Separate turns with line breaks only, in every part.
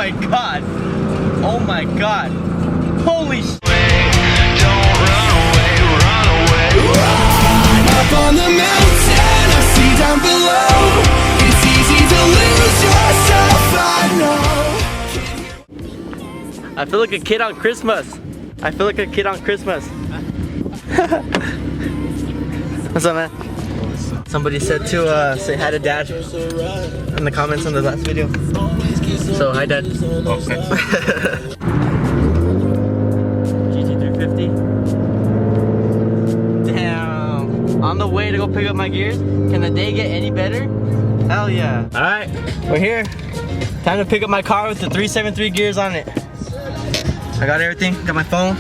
my god. Oh my god. Holy shit.
Don't run away, run away.
Run up on the mountain, I see down below. It's easy to lose yourself, I know.
I feel like a kid on Christmas. I feel like a kid on Christmas. What's up, man? Somebody said to say hi to Dad in the comments on the last video. So, hi, Dad. GT350. Damn. On the way to go pick up my gears. Can the day get any better? Hell yeah. Alright, we're here. Time to pick up my car with the 373 gears on it. I got everything. Got my phone,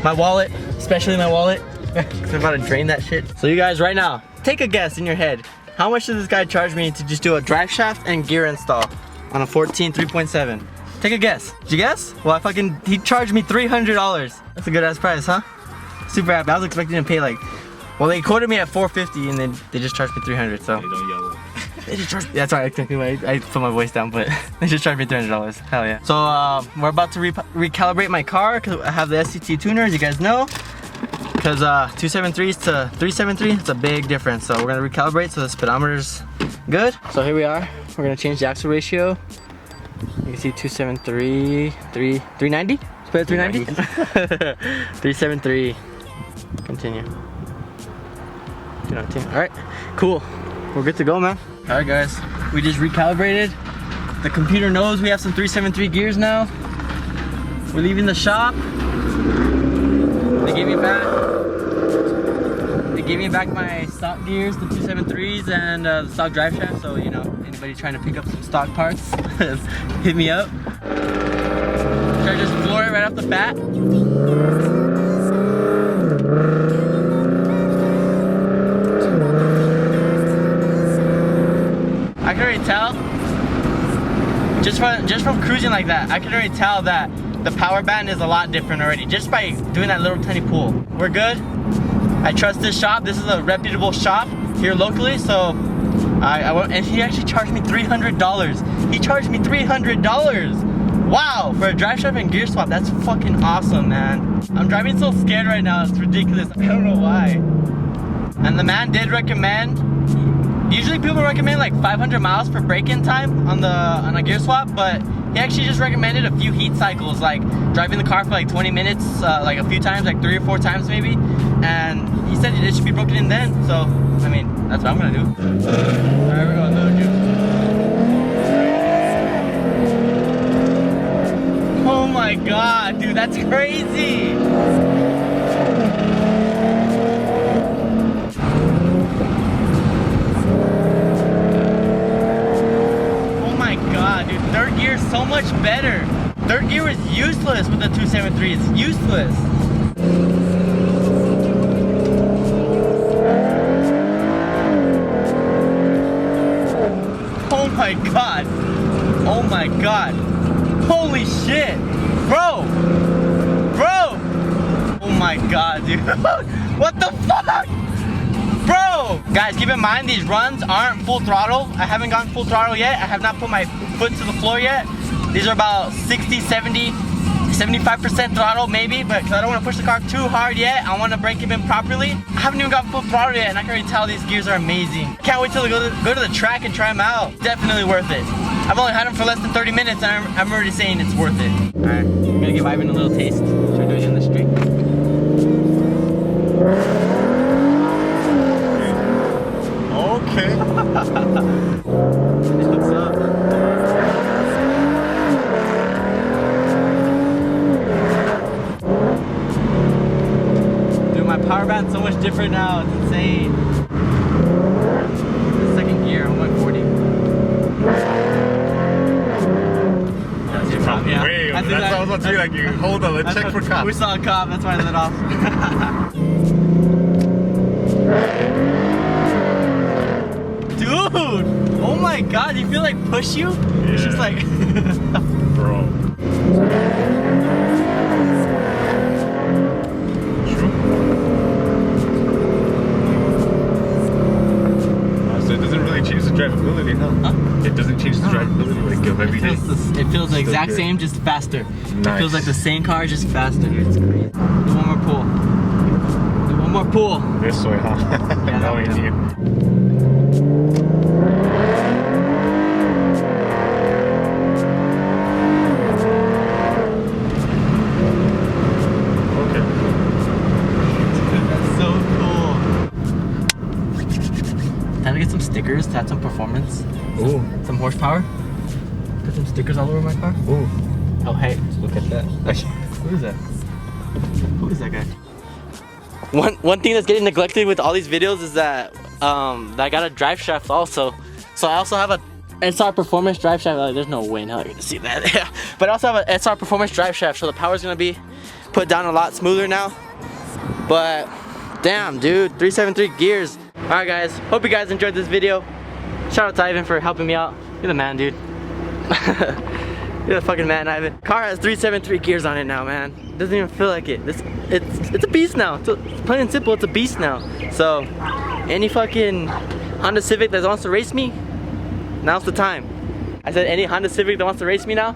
my wallet, especially my wallet. I'm about to drain that shit. So you guys, right now, take a guess in your head. How much does this guy charge me to just do a drive shaft and gear install on a 14 3.7? Take a guess. Did you guess? Well, he charged me $300. That's a good ass price, huh? Super happy. I was expecting to pay like, well, they quoted me at $450 and then they just charged me $300. So.
Hey, don't yell.
They just charged. Yeah, sorry, I put my voice down, but they just charged me $300. Hell yeah. So we're about to recalibrate my car because I have the SCT tuner, as you guys know. Because 273s to 373, it's a big difference. So we're gonna recalibrate so the speedometer's good. So here we are. We're gonna change the axle ratio. You can see 273, 390. Let's put it 390. 373. Continue. 219. All right, cool. We're good to go, man. All right, guys. We just recalibrated. The computer knows we have some 373 gears now. We're leaving the shop. They gave me back my stock gears, the 273s, and the stock drive shaft. So, you know, anybody trying to pick up some stock parts, hit me up. Should I just floor it right off the bat? I can already tell, just from cruising like that, I can already tell that the power band is a lot different already, just by doing that little tiny pull. We're good. I trust this shop. This is a reputable shop here locally, so I went, and he actually charged me $300. He charged me $300. Wow, for a drive shaft and gear swap, that's fucking awesome, man. I'm driving so scared right now, it's ridiculous. I don't know why. And the man did recommend, usually people recommend like 500 miles for break-in time on a gear swap, but he actually just recommended a few heat cycles, like driving the car for like 20 minutes, like a few times, like 3 or 4 times maybe. And he said it should be broken in then, so, I mean, that's what I'm gonna do. Alright, we're going load juice. Oh my god, dude, that's crazy! Oh my god, dude, third gear is so much better. Third gear is useless with the 273, it's useless. Oh my god. Oh my god. Holy shit. Bro. Bro. Oh my god, dude. What the fuck? Bro. Guys, keep in mind these runs aren't full throttle. I haven't gone full throttle yet. I have not put my foot to the floor yet. These are about 60, 70, 75% throttle maybe, but because I don't want to push the car too hard yet, I want to brake even properly. I haven't even got full throttle yet, and I can already tell these gears are amazing. Can't wait till I go to the track and try them out. Definitely worth it. I've only had them for less than 30 minutes, and I'm already saying it's worth it. All right, I'm gonna give Ivan a little taste. Should we do it in the street?
Okay.
What's up? Dude, my power band's so much different now. It's insane. The second gear, I'm 140. That's your cop, yeah.
Wait, that's what I was about to be like, you hold on, let's check for cops.
We saw a cop, that's why I let off. Dude! Oh my god, you feel like push you?
Yeah.
It's just like
Bro. So it doesn't really even change the drivability, huh? It doesn't change the drivability like of every day.
It feels the exact
good.
same, just faster. It
Nice.
feels like the same car, just faster. Dude, it's crazy. Do one more pull. Do one more pull.
This way, huh?
Yeah,
Now we
that way.
need. Okay.
That's so cool. Time to get some stickers to add some performance,
Ooh.
some horsepower. Put some stickers all over my car.
Ooh.
Oh hey,
Look at that.
who is that? Who is that guy? One thing that's getting neglected with all these videos is that I got a drive shaft also. So I also have a SR Performance drive shaft. Like, there's no way in hell you're gonna see that. Yeah. But I also have an SR Performance drive shaft, so the power's gonna be put down a lot smoother now. But damn, dude, 373 gears. All right, guys. Hope you guys enjoyed this video. Shout out to Ivan for helping me out. You're the man, dude. You're the fucking man, Ivan. Car has 373 gears on it now, man. Doesn't even feel like it. It's a beast now. It's plain and simple, it's a beast now. So, any fucking Honda Civic that wants to race me, now's the time. I said any Honda Civic that wants to race me now,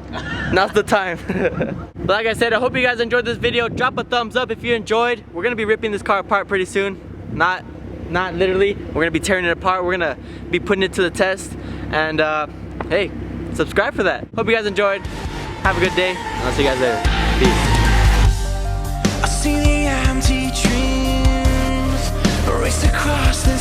now's the time. But like I said, I hope you guys enjoyed this video. Drop a thumbs up if you enjoyed. We're gonna be ripping this car apart pretty soon. Not literally. We're gonna be tearing it apart. We're gonna be putting it to the test. And hey, subscribe for that. Hope you guys enjoyed. Have a good day. I'll see you guys later. Peace.
I see the empty dreams race across the